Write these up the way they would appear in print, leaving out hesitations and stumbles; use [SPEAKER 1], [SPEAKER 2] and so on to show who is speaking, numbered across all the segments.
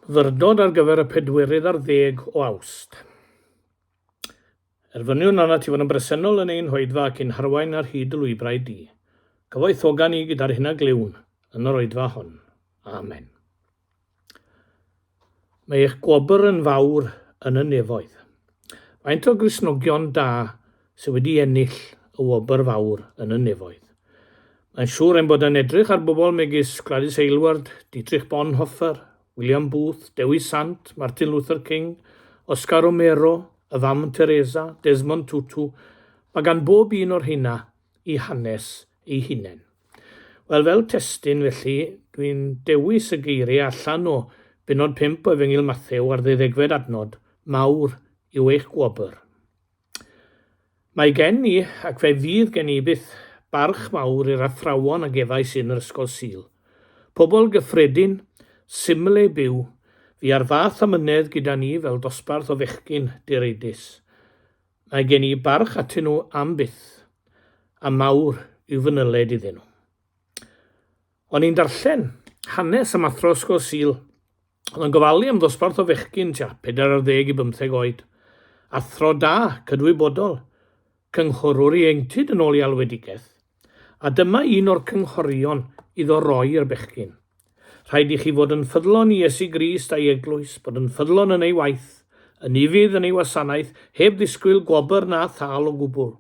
[SPEAKER 1] Ddyrnod ar gyfer y 14 o Awst. Erfyniwn arna ti fod yn bresennol yn ein hoedfa ac yn harwain ar hyd y lwybrau di. Cyfoeth ogan ni gyda'r hynna gliwn yn yr oedfa hon. Amen. Mae eich gwobr yn fawr yn y nefoedd. Faint o Cristnogion da sydd wedi ennill y wobr fawr yn y nefoedd. Mae'n siŵr ein bod yn edrych ar bobl megis Gladys Aylward, Dietrich Bonhoeffer, William Booth, Dewi Sant, Martin Luther King, Oscar Romero, y fam Teresa, Desmond Tutu, mae gan bob un o'r hynna i hanes ei hunain. Wel, fel testyn felly, dwi'n dewis y geiriau allan o benod 5 o Efengyl Mathew ar 12 adnod, Mawr yw eich gwobr. Mae gen i, ac fe fydd gen i byth, barch mawr i'r athrawon a gefau sy'n yr ysgol Sul. Pobl gyffredin, symle byw, fi ar fath amynedd gyda ni fel dosbarth o fechgyn direidus. Mae gen i barch atyn nhw am byth, a mawr yw fy nyled iddyn nhw. O'n i'n darllen hanes am athro ysgol Sul, oedd yn gofalu am ddosbarth o fechgyn tia 14 i 15 oed. Athro da, cydwybodol, cynghorwr ieuenctid yn ôl i alwedigaeth, a dyma un o'r cynghorion iddo roi i'r bechgyn. Rhaid i chi fod yn ffyddlon i Iesu Grist a'i eglwys, bod yn ffyddlon yn ei waith, yn ifydd yn ei wasanaeth, heb ddisgwyl gwobr na thal o gwbl.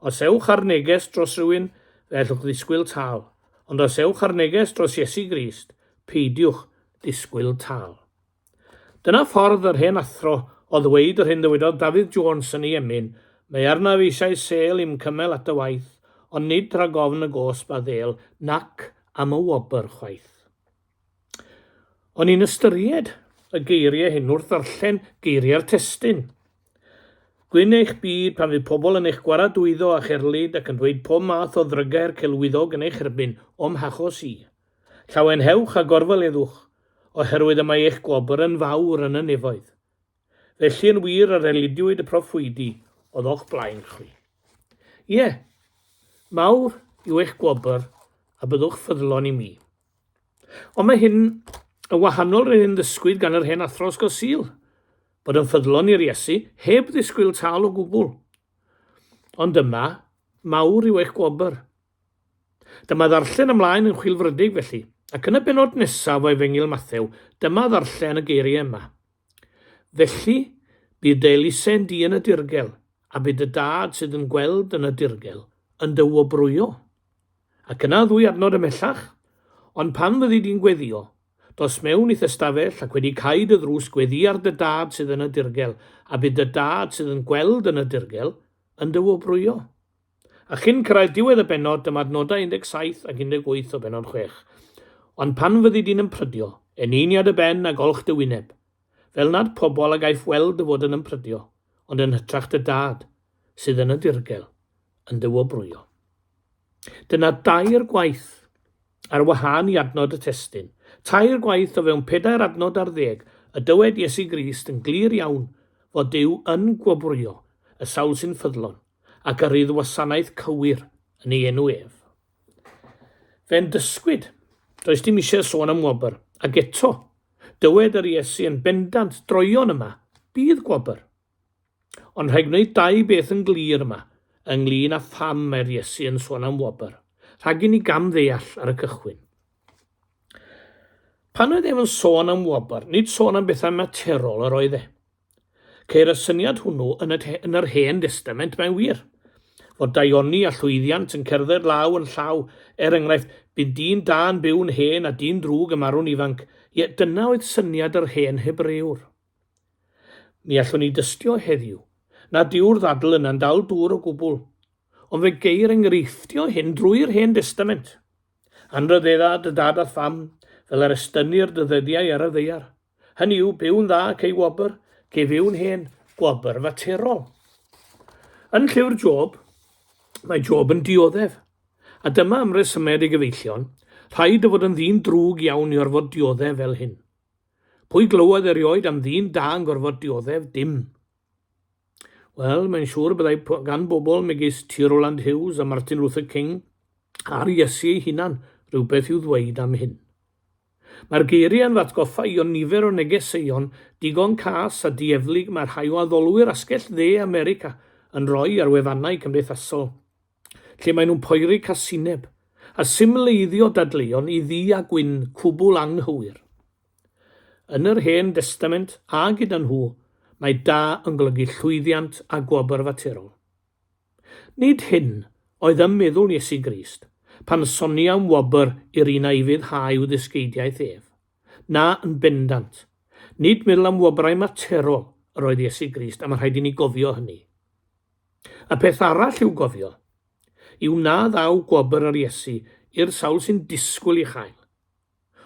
[SPEAKER 1] Os ewch ar neges dros rhywun, fellwch ddisgwyl tal. Ond os ewch ar neges dros Iesu Grist, peidiwch disgwyl tal. Dyna ffordd yr hen athro o ddweud yr hyn ddywedodd David Jones yn ei emyn, mae arnaf eisiau sel i'm cymel at y waith, ond nid rhag ofn y gosb a ddel, nac am y wobr chwaith. O'n i'n ystyried y geiriau hyn wrth ddarllen geiriau'r testyn. Gwyn eich byd pan fydd pobl yn eich gwaradwyddo a cherlyd ac yn dweud pob math o ddrygair celwyddog yn eich erbyn o'm hachos i. Llawen hewch a gorfyleddwch, oherwydd y mae eich gwobr yn fawr yn y nefoedd. Felly yn wir yr elidiwyd y proffwydi oedd o'ch blaen chwi. Ie, mawr yw eich gwobr a byddwch ffyddlon i mi. Ond mae hyn yn wahanol rydyn ddysgwyd gan yr hen athro ysgol Sul, bod yn ffyddlon i'r Iesu heb ddisgwyl tal o gwbl. Ond yma, mawr yw eich gwobr. Dyma ddarllen ymlaen yn chwilfrydig felly, ac yn y benod nesaf o Efengyl Mathew, dyma ddarllen y geiriau yma. Felly, bydd elusen di yn y dirgel, a bydd y dad sydd yn gweld yn y dirgel yn dywobrwyo. Ac yna ddwy adnod ymellach, ond pan fyddi di'n gweddio, dos mewn i thystafell ac wedi caid y ddrws gweddi ar dy dad sydd yn y dirgel, a bydd y dad sydd yn gweld yn y dirgel yn dywobrwyo. A chyn cyrraedd diwedd y benod dyma adnodau 17 ac 18 o benod 6. Ond pan fyddi di'n ymprydio, eniniad y ben a golch dy wyneb, fel nad pobl a gaiff weld y fod yn ymprydio, ond yn hytrach dy dad sydd yn y dirgel yn dywobrwyo. Dyna 2 gwaith ar wahân i adnod y testyn. 2 gwaith o fewn 4 adnod ar 10, y dywed Iesu Grist yn glir iawn fod Duw yn gwobrwyo y sawl sy'n ffyddlon ac yr idd wasanaeth cywir yn ei enw ef. Fe'n dysgwyd, does dim eisiau sôn am wobr, ac eto, dywed yr Iesu yn bendant droion yma, bydd gwobr. Ond rhaid gwneud 2 beth yn glir yma, ynglyn â pham mae'r Iesu yn sôn am wobr, rhag i ni gamddeall ar y cychwyn. Pan oedd ef yn sôn am wobr, nid sôn am bethau materol yr oedd e. Ceir y syniad hwnnw yn yr Hen Testament mae'n wir. Fod daioni a llwyddiant yn cerdded law yn llaw, enghraifft, bydd dyn da yn byw'n hen a dyn drwg y marw'n ifanc, ie dyna oedd syniad yr hen Hebrewr. Mi allwn ni dystio heddiw, na diw'r ddadl yna'n dal dŵr o gwbl, ond fe geir enghreiffftio hyn drwy'r Hen Testament. Anryddedad y dad a pham, fel yr estynnu'r dyddyddiau ar y ddeiar. Hynny yw, byw'n dda cei wobr, cei fyw'n hen, gwobr faterol. Yn llyfr Job, mae Job yn dioddef, a dyma am resymed ei gyfeillion, rhaid y fod yn ddyn drwg iawn i orfod dioddef fel hyn. Pwy glywed erioed am ddyn da yn gorfod dioddef? Dim. Wel, mae'n siŵr byddai gan bobl megis T. Rowland Hughes a Martin Luther King a'r Iesu ei hunan rhywbeth i'w ddweud am hyn. Mae'r geiriau yn fatgoffa i o nifer o negeseuon digon cas a dieflig mae'r rhai o addolwyr asgell dde America yn rhoi ar wefannau cymdeithasol, lle maen nhw'n poeri casineb a symleiddio dadleuon i ddi a gwyn cwbl anghywir. Yn yr Hen Testament a gyda nhw, mae da yn golygu llwyddiant a gwobr faterol. Nid hyn oedd ym meddwl Iesu Grist pan sonia am wobr i'r un a i fyddhau i'w ddysgeidiaeth ef. Na yn bendant, nid meddwl am wobrau materol yr oedd Iesu Grist, a mae rhaid i ni gofio hynny. Y peth arall i'w gofio yw na ddaw gwobr yr Iesu i'r sawl sy'n disgwyl i chael.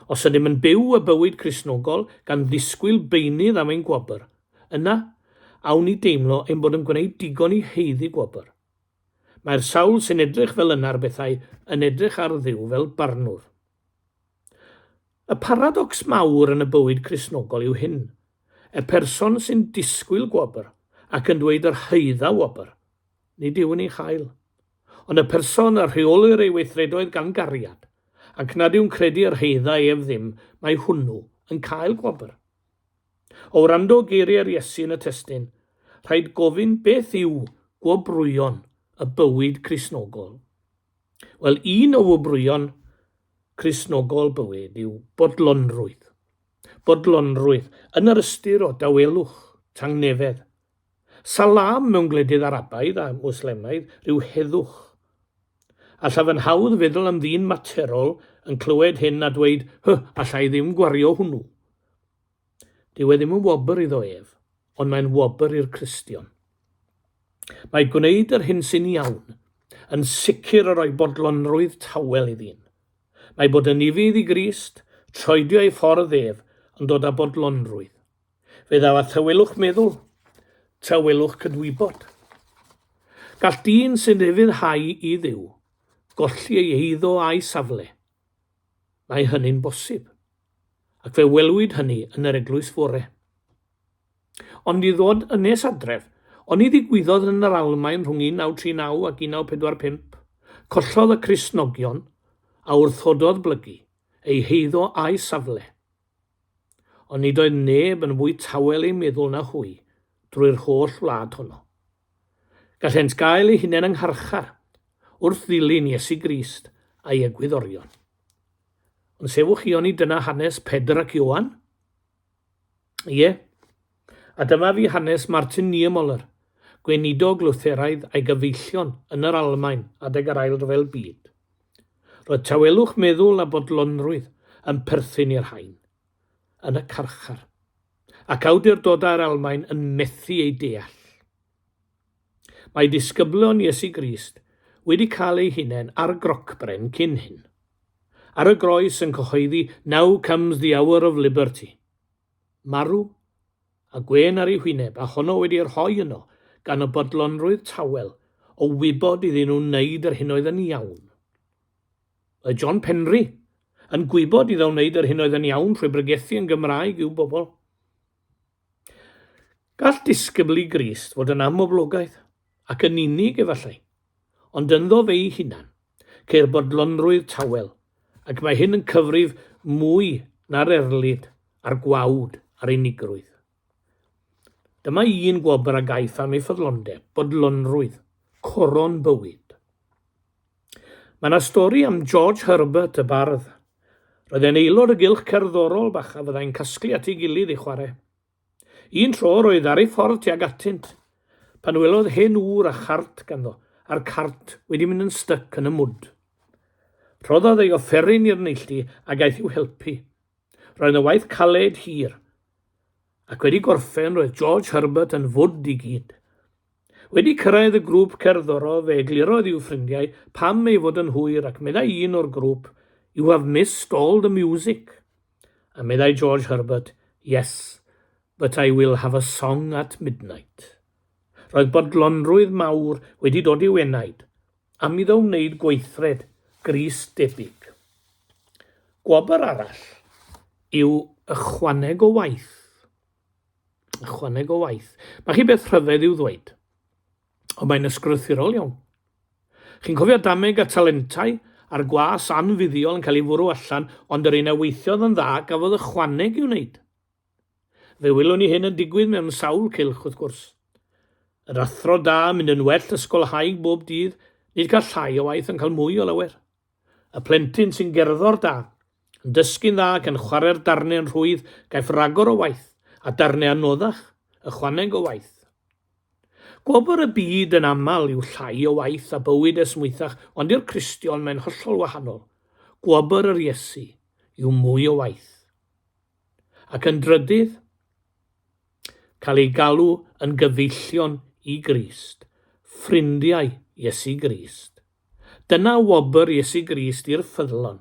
[SPEAKER 1] Os ydym yn byw y bywyd Cristnogol gan ddisgwyl beunydd am ein gwobr, yna awn ni deimlo ein bod yn gwneud digon i heiddi gwobr. Mae'r sawl sy'n edrych fel yna'r bethau yn edrych ar Dduw fel barnwr. Y paradocs mawr yn y bywyd Cristnogol yw hyn. Y person sy'n disgwyl gwobr ac yn dweud yr heidda wobr, nid yw yn ei chael. Ond y person a rheolir ei weithredoedd gan gariad, ac nad yw'n credu yr heidda ef ddim, mae hwnnw yn cael gwobr. O wrando geiriau'r Iesu yn y testun, rhaid gofyn beth yw gwobrwyon y bywyd Cristnogol. Wel, un o wobrwyon Cristnogol bywyd yw bodlonrwydd. Bodlonrwydd yn yr ystyr o dawelwch, tangnefedd. Salam mewn gwledydd Arabaidd a Mwslemaidd, rhyw heddwch. Allaf yn hawdd feddwl am ddyn materol yn clywed hyn a dweud, allai ddim gwario hwnnw. Dyw e ddim yn wobr iddo ef, ond mae'n wobr i'r Cristion. Mae gwneud yr hyn sy'n iawn yn sicr o roi bodlonrwydd tawel iddyn. Mae bod yn ifydd i Grist, troedio ei ffordd ef, yn dod â bodlonrwydd. Fe ddaw a thywelwch meddwl, tywelwch cydwybod. Gall dyn sy'n ryddhau i Dduw golli ei eiddo a'i safle. Mae hynny'n bosib, ac fe welwyd hynny yn yr eglwys fore. Ond i ddod yn nes adref, ond i ddigwyddodd yn yr Almaen rhwng 1939 ac 1945, collodd y Cristnogion a wrthododd blygu ei heiddo a'i safle. Ond nid oedd neb yn fwy tawel ei meddwl na hwy drwy'r holl wlad honno. Gallent gael ei hunain yng ngharchar wrth ddilyn Iesu Grist a'i egwyddorion. Ond sefwch chi oni dyna hanes Pedr ac Ioan? Ie, a dyma fi hanes Martin Niemöller, gweinidog Lwtheraidd a'i gyfeillion yn yr Almaen adeg yr Ail Ryfel Byd. Roedd tawelwch meddwl a bodlonrwydd yn perthyn i'r rhain, yn y carchar, ac awdurdodau'r Almaen yn methu ei deall. Mae disgyblion Iesu Grist wedi cael ei hunain ar grocbren cyn hyn. Ar y groes yn cyhoeddi, now comes the hour of liberty. Marw a gwen ar ei hwyneb, a honno wedi'i rhoi yno gan y bodlonrwydd tawel o wybod iddyn nhw'n wneud yr hyn oedd yn iawn. Y John Penry yn gwybod iddo wneud yr hyn oedd yn iawn trwy bregethu yn Gymraeg i'w bobl. Gall disgybl i Grist fod yn amoblogaeth ac yn unig efallai, ond ynddo fe ei hunan, ceir bodlonrwydd tawel, ac mae hyn yn cyfrif mwy na'r erlyd a'r gwawd a'r unigrwydd. Dyma un gwobr a gaeth am ei ffyddlondeb, bodlonrwydd, coron bywyd. Mae yna stori am George Herbert y bardd. Roedd e'n aelod y gylch cerddorol bach a fyddai'n casglu at ei gilydd i chwarae. Un tro roedd ar ei ffordd tuag atynt, pan welodd hen ŵr a chart ganddo, a'r cart wedi mynd yn styc yn y mwd. Rhoddodd ei offeryn i'r neilltu a gaeth i'w helpu. Roedd y waith caled hir, ac wedi gorffen roedd George Herbert yn fwd i gyd. Wedi cyrraedd y grŵp cerddorol fe eglurodd i'w ffrindiau pam ei fod yn hwyr ac meddai un o'r grŵp, "You have missed all the music." A meddai George Herbert, "Yes, but I will have a song at midnight." Roedd bodlonrwydd mawr wedi dod i'w enaid, am iddo wneud gweithred Grist debyg. Gwobr arall yw ychwaneg o waith. Ychwaneg o waith. Mae chi beth rhyfedd i'w ddweud, ond mae'n ysgrythurol iawn. Chi'n cofio dameg a talentau a'r gwas anfuddiol yn cael ei fwrw allan, ond yr un a weithiodd yn dda gafodd ychwaneg i'w wneud. Fe welwn ni hyn yn digwydd mewn sawl cylch wrth gwrs. Yr athro da mynd yn well ysgolhaig bob dydd, nid cael llai o waith yn cael mwy o lawer. Y plentyn sy'n gerddor da, yn dysgu'n dda ac yn chwarae'r darnau yn rhwydd, gaiff ragor o waith, a darnau anoddach, ychwaneg o waith. Gwobr y byd yn aml yw llai o waith a bywyd esmwythach, ond i'r Cristion mae'n hollol wahanol. Gwobr yr Iesu yw mwy o waith. Ac yn drydydd, cael ei galw yn gyfeillion i Grist, ffrindiau Iesu Grist. Dyna wobr Iesu Grist i'r ffyddlon.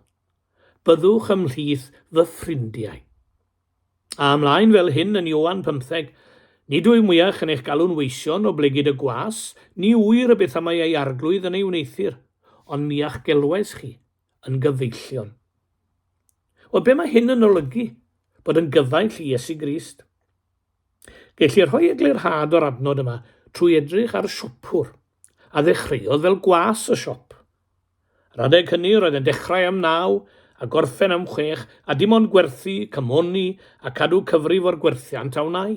[SPEAKER 1] Byddwch ymhlith fy ffrindiau. A ymlaen fel hyn yn Ioan 15, nid wy'n mwyach yn eich galw'n weision o blegyd y gwas, ni wyr y beth am ei arglwydd yn ei wneithir, ond miach gelwais chi yn gyfeillion. O be mae hyn yn olygu? Bod yn gyfaill i Iesu Grist. Gellir rhoi eglurhad o'r adnod yma trwy edrych ar siopwr, a ddechreuodd fel gwas y siop. Yr adeg hynny roedd yn dechrau am 9 a gorffen am 6, a dim ond gwerthu, cymoni a cadw cyfrif o'r gwerthiant a wnau.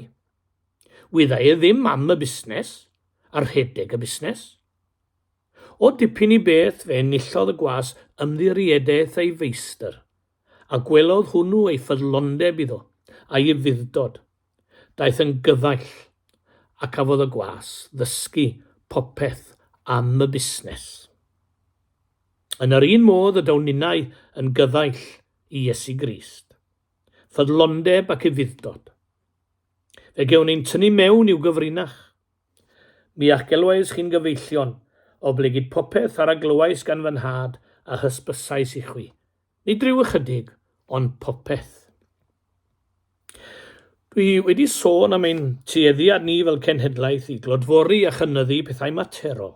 [SPEAKER 1] Wyddai e ddim am y busnes, ar rhedeg y busnes. O dipyn i beth fe enillodd y gwas ymddiriedeth ei feistr, a gwelodd hwnnw ei ffyddlondeb iddo, a'i fuddod. Daeth yn gyfaill, a cafodd y gwas ddysgu popeth am y busnes. Yn yr un modd y dawn ninnau yn gyfaill i Iesu Grist, ffyddlondeb ac ufuddod. Fe gewn ni'n tynnu mewn i'w gyfrinach. Mi a'ch gelwais chi'n gyfeillion, o blegyd popeth ar a glywais gan fy nhad a hysbysais i chwi. Nid ryw ychydig, ond popeth. Dwi wedi sôn am ein tueddiad ni fel cenhedlaeth i glodfori a chynyddu pethau materol.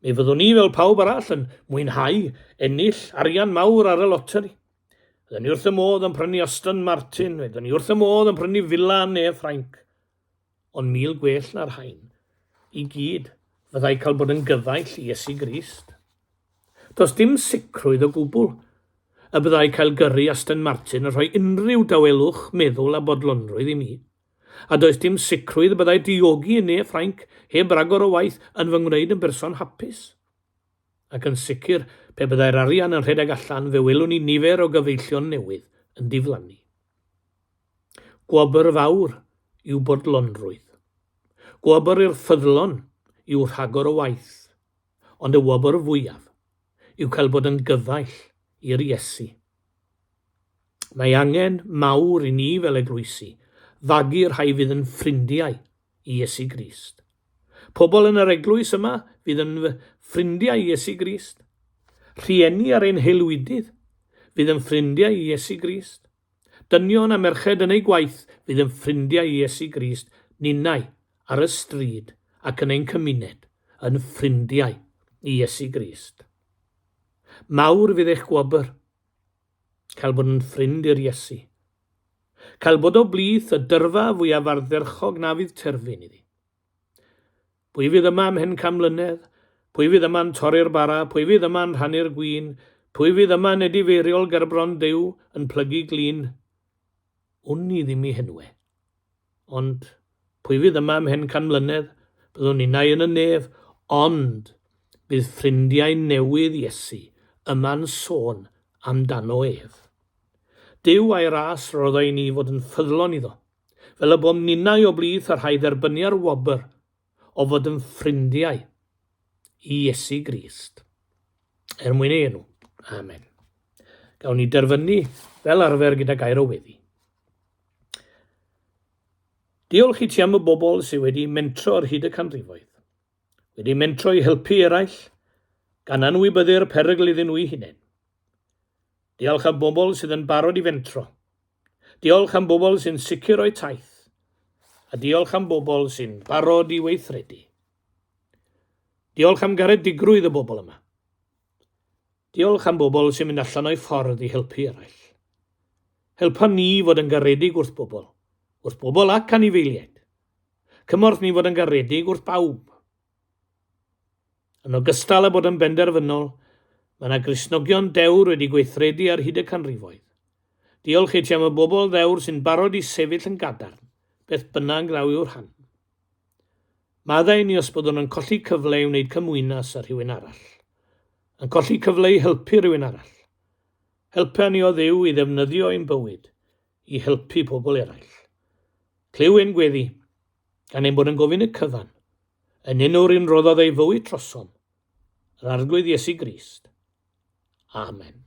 [SPEAKER 1] Mi fyddwn ni fel pawb arall yn mwynhau ennill arian mawr ar y loteri. Fyddwn ni wrth y modd yn prynu Aston Martin, fyddwn ni wrth y modd yn prynu villa neu Ffrainc. Ond 1000 gwell na'r hain. I gyd fyddai cael bod yn gyfaill i Iesu Grist. Does dim sicrwydd o gwbl y byddai cael gyrru Aston Martin yn rhoi unrhyw dawelwch meddwl a bodlonrwydd i mi. A does dim sicrwydd y byddai diogi neu Ffrainc heb ragor o waith yn fy ngwneud yn berson hapus. Ac yn sicr pe byddai'r arian yn rhedeg allan, fe welwn ni nifer o gyfeillion newydd yn diflannu. Gwobr fawr yw bodlonrwydd. Gwobr i'r ffyddlon yw rhagor o waith. Ond y wobr fwyaf yw cael bod yn gyfaill i'r Iesu. Mae angen mawr i ni fel eglwysi fagu rhai fydd yn ffrindiau i Iesu Grist. Pobl yn yr eglwys yma fydd yn ffrindiau i Iesu Grist. Rhieni ar ein helwydydd fydd yn ffrindiau i Iesu Grist. Dynion a merched yn ei gwaith fydd yn ffrindiau i Iesu Grist. Ninnau ar y stryd ac yn ein cymuned yn ffrindiau i Iesu Grist. Mawr fydd eich gwobr, cael bod yn ffrind i'r Iesu. Cael bod o blith y dyrfa fwyaf ardderchog na fydd terfyn iddi. Pwy fydd yma am hen cam mlynedd, pwy fydd yma'n torri'r bara, pwy fydd yma'n rhannu'r gwyn, pwy fydd yma'n edifeiriol gerbron Duw yn plygu glin. Wn i ddim i henwe. Ond pwy fydd yma am hen cam mlynedd, byddwn ninnau yn y nef, ond bydd ffrindiau newydd Iesu yma'n sôn amdano ef. Duw a'i ras roddai ni fod yn ffyddlon iddo, fel y bod ninnau o blith a rhai dderbyniau'r wobr o fod yn ffrindiau i Iesu Grist. Mwyn ei enw. Amen. Gawn ni derfynu fel arfer gyda gair o weddi. Diolch i ti am y bobl sydd wedi mentro ar hyd y canrifoedd. Wedi mentro i helpu eraill, gan anwybyddu'r perygl iddyn nhw eu hunain. Diolch am bobl sydd yn barod i fentro. Diolch am bobl sy'n sicr o'i taith. A diolch am bobl sy'n barod i weithredu. Diolch am garedigrwydd y bobl yma. Diolch am bobl sy'n mynd allan o'i ffordd i helpu eraill. Helpa ni fod yn garedig wrth bobl ac anifeiliaid. Cymorth ni fod yn garedig wrth bawb. Yn ogystal â bod yn benderfynol, Mae yna Cristnogion dewr wedi gweithredu ar hyd y canrifoedd. Diolch i ti am y bobl ddewr sy'n barod i sefyll yn gadarn, beth bynnag ddaw yw'r rhan. Maddau ni os byddwn yn colli cyfle i wneud cymwynas ar rhywun arall, yn colli cyfle i helpu rhywun arall. Helpa ni o Dduw i ddefnyddio ein bywyd, i helpu pobl eraill. Clyw ein gweddi, gan ein bod yn gofyn y cyfan, yn unw'r un roddodd ei fywyd trosom, yr arglwydd Iesu Grist. Amen.